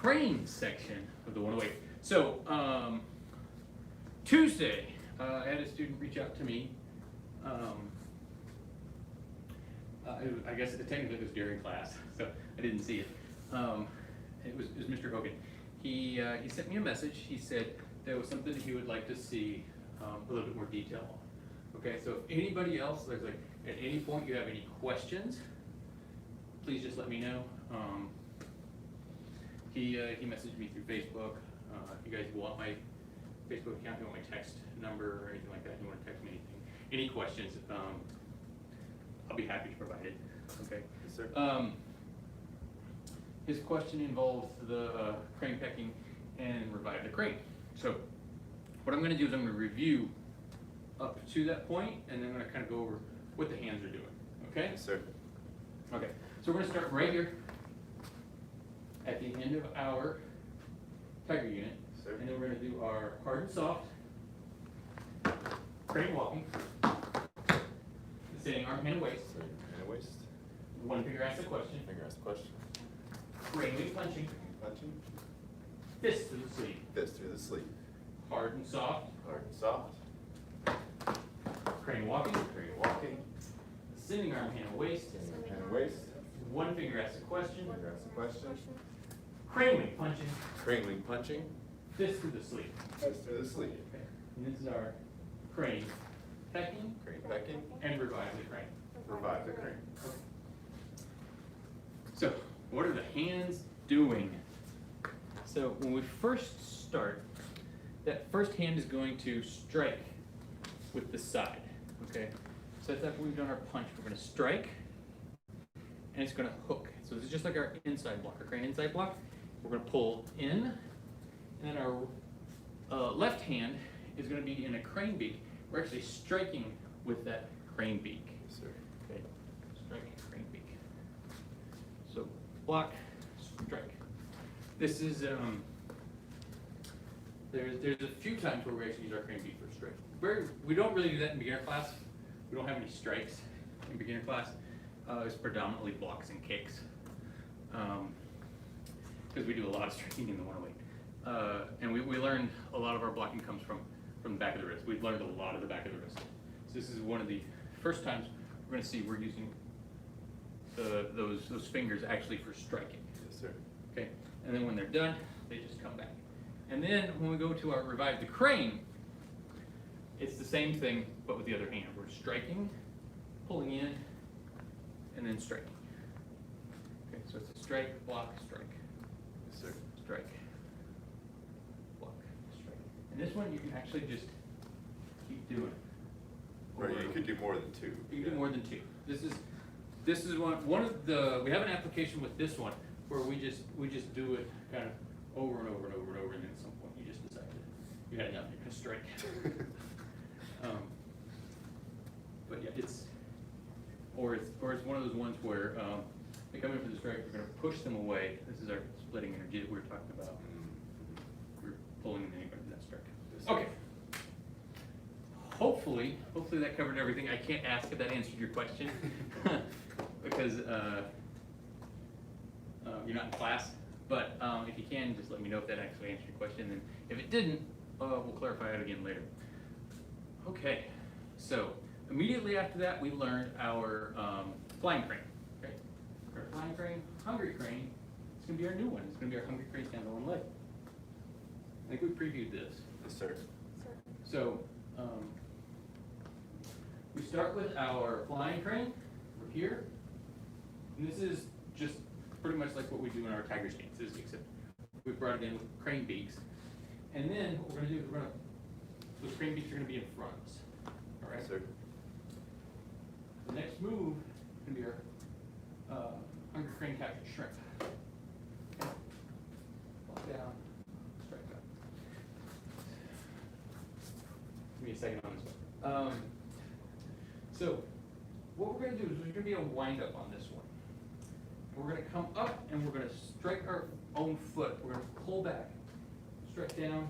crane section of the 108. So Tuesday, I had a student reach out to me. I guess technically it was during class, so I didn't see it. It was Mr. Hogan. He sent me a message. He said there was something he would like to see a little bit more detail on. Okay, so if anybody else, like at any point you have any questions, please just let me know. He messaged me through Facebook. If you guys want my Facebook account, you want my text number or anything like that, you want to text me anything, any questions, I'll be happy to provide it. Okay. Yes, sir. His question involved the crane pecking and revive the crane. So what I'm going to do is I'm going to review up to that point, and then I'm going to kind of go over what the hands are doing. Okay? Yes, sir. Okay. So we're going to start right here at the end of our tiger unit. Yes, sir. And then we're going to do our hard and soft, crane walking, standing arm, hand, waist. Hand and waist. One finger asks the question. Finger asks the question. Crane wing punching. Punching. Fist to the sleeve. Fist through the sleeve. Hard and soft. Hard and soft. Crane walking. Crane walking. Ascending arm, hand, and waist. Hand and waist. One finger asks the question. Finger asks the question. Crane wing punching. Crane wing punching. Fist to the sleeve. Fist through the sleeve. Okay. And this is our crane pecking Crane pecking. and revive the crane. Revive the crane. So, what are the hands doing? So, when we first start, that first hand is going to strike with the side. Okay? So, that's after we've done our punch, we're going to strike and it's going to hook. So, this is just like our inside block, our crane inside block. We're going to pull in, and then our left hand is going to be in a crane beak. We're actually striking with that crane beak. Yes, sir. Okay, strike, crane beak. So block, strike. This is there's a few times where we actually use our crane beak for strike. We don't really do that in beginner class. We don't have any strikes in beginner class. It's predominantly blocks and kicks. Because we do a lot of striking in the 108. And we learned a lot of our blocking comes from the back of the wrist. We've learned a lot of the back of the wrist. So this is one of the first times we're going to see we're using those fingers actually for striking. Yes, sir. Okay, and then when they're done, they just come back. And then when we go to our revive the crane, it's the same thing but with the other hand. We're striking, pulling in, and then striking. Okay, so it's a strike, block, strike. Yes, sir. Strike, block, strike. And this one you can actually just keep doing. Right, you could do more than two. You can do more than two. This is one of the, we have an application with this one where we just do it kind of over and over and over and over, and then at some point you just decide that you had enough, you're gonna strike. But yeah, it's one of those ones where they come in for the strike, we're gonna push them away. This is our splitting energy that we were talking about. We're pulling anybody to that strike. Okay. Hopefully that covered everything. I can't ask if that answered your question because you're not in class. But if you can, just let me know if that actually answered your question. And if it didn't, we'll clarify it again later. Okay, so immediately after that, we learned our flying crane. Okay, our flying crane, hungry crane. It's going to be our new one. It's going to be our hungry crane stand on one leg. I think we previewed this. Yes, sir. So we start with our flying crane. We're here. And this is just pretty much like what we do in our tiger stances, except we brought it in with crane beaks. And then what we're going to do is those crane beaks are going to be in front. All right. Yes, sir. The next move is going to be our hungry crane capture shrink. Okay. Walk down, strike up. Give me a second on this one. So what we're going to do is there's going to be a wind up on this one. We're going to come up and we're going to strike our own foot. We're going to pull back, strike down,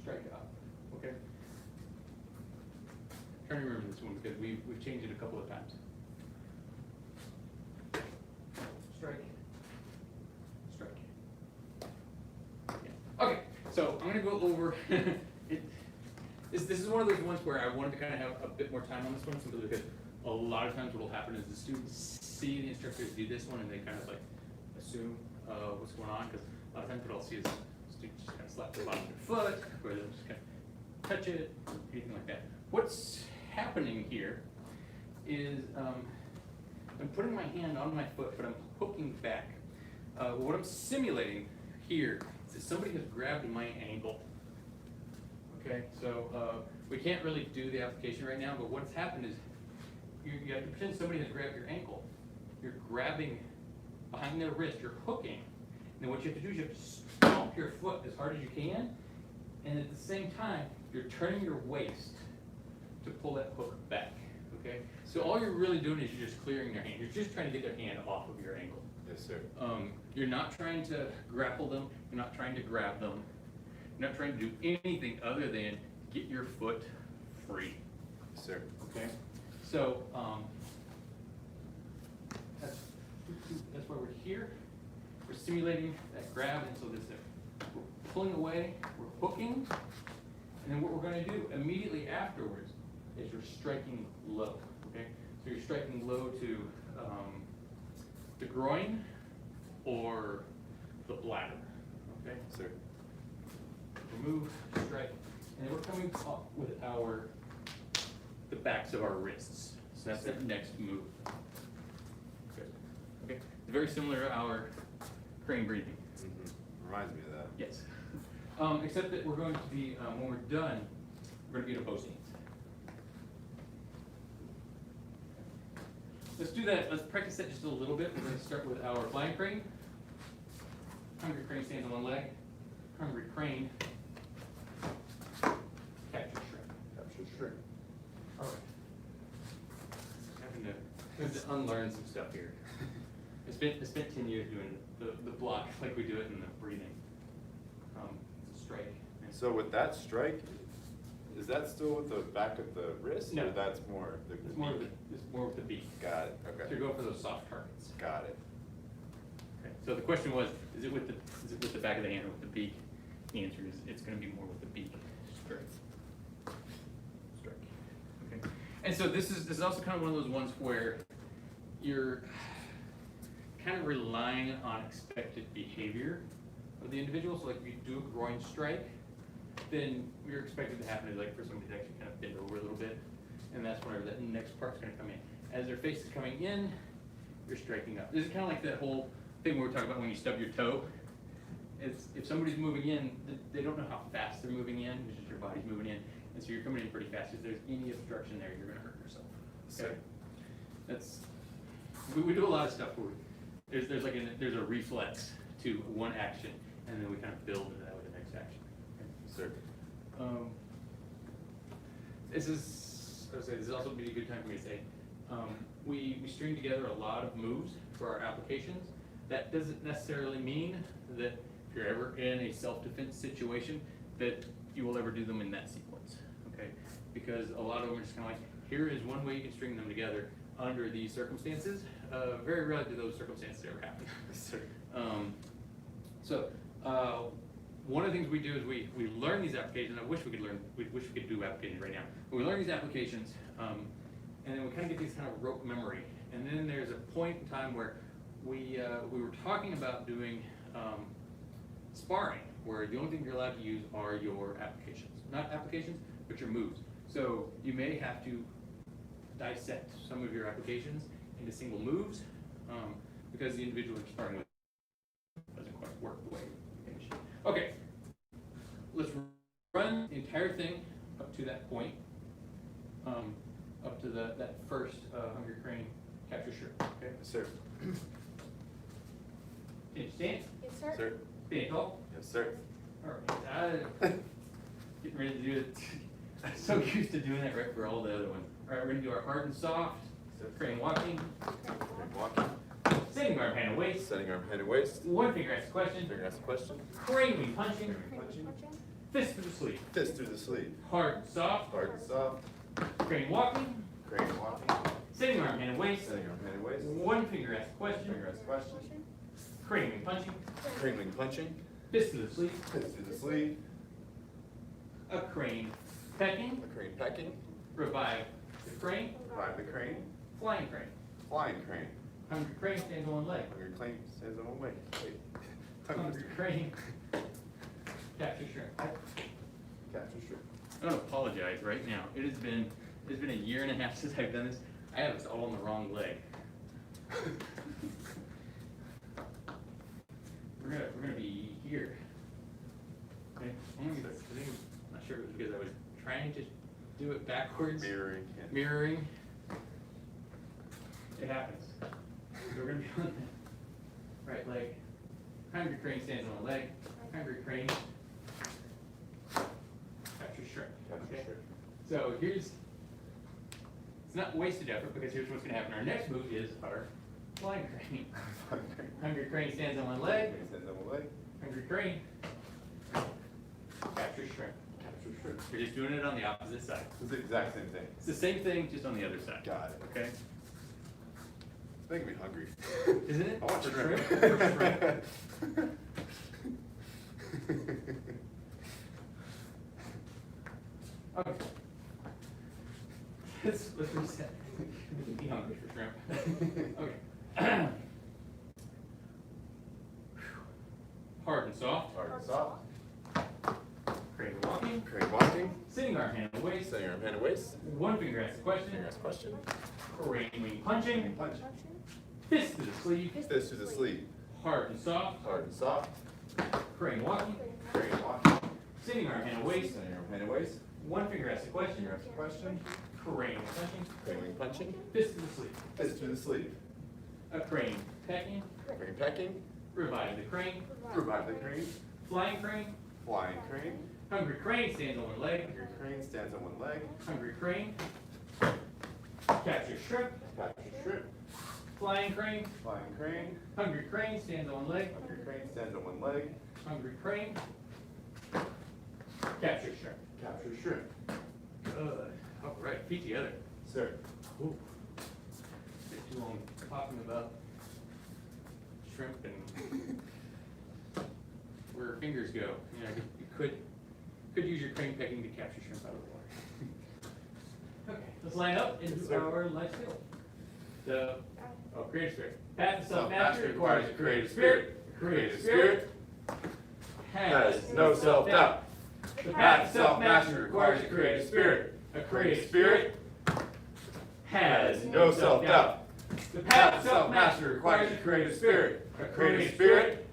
strike up. Okay? I'm trying to remember this one because we've changed it a couple of times. Strike, strike, So I'm gonna go over, this is one of those ones where I wanted to kind of have a bit more time on this one, simply because a lot of times what will happen is the students see the instructors do this one and they kind of like assume what's going on, because a lot of times what I'll see is students just kind of slap the bottom of their foot, or they'll just kind of touch it, anything like that. What's happening here is I'm putting my hand on my foot, but I'm hooking back. What I'm simulating here is that somebody has grabbed my ankle. Okay, so we can't really do the application right now, but what's happened is you have to pretend somebody has grabbed your ankle. You're grabbing behind their wrist, you're hooking. And then what you have to do is you have to stomp your foot as hard as you can, and at the same time, you're turning your waist to pull that hook back, okay? So all you're really doing is you're just clearing their hand. You're just trying to get their hand off of your ankle. Yes, sir. You're not trying to grapple them, you're not trying to grab them, you're not trying to do anything other than get your foot free. Yes, sir. Okay? So, that's why we're here. We're simulating that grab, and so we're pulling away, we're hooking, and then what we're going to do immediately afterwards is you're striking low. Okay? So you're striking low to the groin or the bladder. Okay? Yes, sir. Remove, strike, and then we're coming up with the backs of our wrists. So that's the next move. Good. Okay. It's very similar to our crane breathing. Mm-hmm. Reminds me of that. Yes. Except that we're going to be, when we're done, we're going to be in a bow stance. Let's do that. Let's practice that just a little bit. We're going to start with our flying crane. Hungry crane stands on one leg. Hungry crane. Capture shrimp. Capture shrimp. All right. Having to unlearn some stuff here. I spent 10 years doing the block like we do it in the breathing. It's a strike. So with that strike, is that still with the back of the wrist? No. Or that's more the It's more with the beak. Got it. So Okay. you're going for those soft targets. Got it. Okay. So the question was, is it with the back of the hand or with the beak? The answer is it's going to be more with the beak. Strike. Strike. Okay. And so this is also kind of one of those ones where you're kind of relying on expected behavior of the individual. So like if you do a groin strike, then you're expected to happen is like for somebody to actually kind of bend over a little bit, and that's whenever that next part's going to come in. As their face is coming in, you're striking up. This is kind of like that whole thing we were talking about when you stub your toe. It's if somebody's moving in, they don't know how fast they're moving in. It's just your body's moving in, and so you're coming in pretty fast. If there's any obstruction there, you're going to hurt yourself. Okay, that's we do a lot of stuff where there's a reflex to one action, and then we kind of build into that with the next action. Sir. This is also be a good time for me to say, we string together a lot of moves for our applications. That doesn't necessarily mean that if you're ever in a self-defense situation that you will ever do them in that sequence, okay? Because a lot of them are just kind of like, here is one way you can string them together under these circumstances. Very rarely do those circumstances ever happen. One of the things we do is we learn these applications. I wish we could do applications right now. But we learn these applications, and then we kind of get these kind of rote memory. And then there's a point in time where we were talking about doing sparring, where the only thing you're allowed to use are your applications. Not applications, but your moves. So you may have to dissect some of your applications into single moves, because the individual you're sparring with doesn't quite work the way you should. Okay, let's run the entire thing up to that point, up to that first hungry crane capture shrimp. Okay, Yes, sir. can you stand? Yes, sir. Sir. Stand tall. Yes, sir. All right, getting ready to do it. I'm so used to doing that right for all the other ones. All right, we're gonna do our hard and soft. Crane walking. Crane walking. Setting arm, hand, and waist. Setting arm, head, and waist. One finger asks a question. Finger asks a question. Crane wing punching. Punching. Fist through the sleeve. Fist through the sleeve. Hard and soft. Hard and soft. Crane walking. Crane walking. Setting arm, hand, and waist. Setting arm, head, and waist. One finger asks a question. Finger asks a question. Crane wing punching. Crane wing punching. Fist through the sleeve. Fist through the sleeve. A crane pecking. A crane pecking. Revive the crane. Revive the crane. Flying crane. Flying crane. Hungry crane stands on one leg. Hungry crane stands on one leg. Wait. Hungry crane. Capture shrimp. Capture shrimp. I'm gonna apologize right now. It's been a year and a half since I've done this. I have this all on the wrong leg. We're gonna be here. Okay. I'm gonna get this. I'm not sure if it was because I was trying to do it backwards. Mirroring. Yeah. Mirroring. It happens. So we're gonna be on the right leg. Hungry crane stands on one leg. Hungry crane. Capture shrimp. Capture shrimp. So it's not wasted effort because here's what's gonna happen. Our next move is our flying crane. Hungry crane stands on one leg. Crane stands on one leg. Hungry crane. Capture shrimp. Capture shrimp. You're just doing it on the opposite side. It's the exact same thing. It's the same thing, just on the other side. Got it. Okay? It's making me hungry. Isn't it? I want For shrimp. For shrimp. Okay. Let's reset. Be hungry for shrimp. Okay. Hard and soft. Hard and soft. Crane walking. Crane walking. Sitting arm hand on waist. Setting arm hand and waist. One finger asks a question. Finger asks question. Crane wing punching. Punch. Fist to the sleeve. Fist to the sleeve. Hard and soft. Hard and soft. Crane walking. Crane walking. Sitting arm hand on waist. Setting arm hand and waist. One finger asks a question. Finger asks a question. Crane wing punching. Crane wing punching. Fist to the sleeve. Fist to the sleeve. A crane pecking. Crane pecking. Revive the crane. Revive the crane. Flying crane. Flying crane. Hungry crane stands on one leg. Hungry crane stands on one leg. Hungry crane. Capture shrimp. Capture shrimp. Flying crane. Flying crane. Hungry crane stands on one leg. Hungry crane stands on one leg. Hungry crane. Capture shrimp. Capture shrimp. Good. All right, feet together. Sir. Ooh. Bit too long talking about shrimp and where fingers go. You know, you could use your crane pecking to capture shrimp out of the water. Okay, let's line up and Yes, do sir. our life skill. Creative spirit. Path to Self-mastery self-mastery requires requires a a creative creative spirit. spirit. Creative spirit has no self-doubt. The Path to self-mastery requires a creative spirit. A Creative spirit has no self-doubt. The Path to self-mastery requires a creative spirit. A creative spirit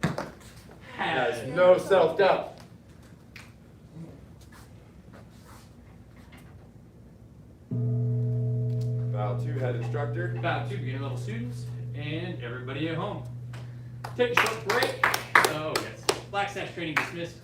has no self-doubt. File 2, head instructor. About to beginner level students and everybody at home. Take a short break. Oh yes, Black Sash training dismissed.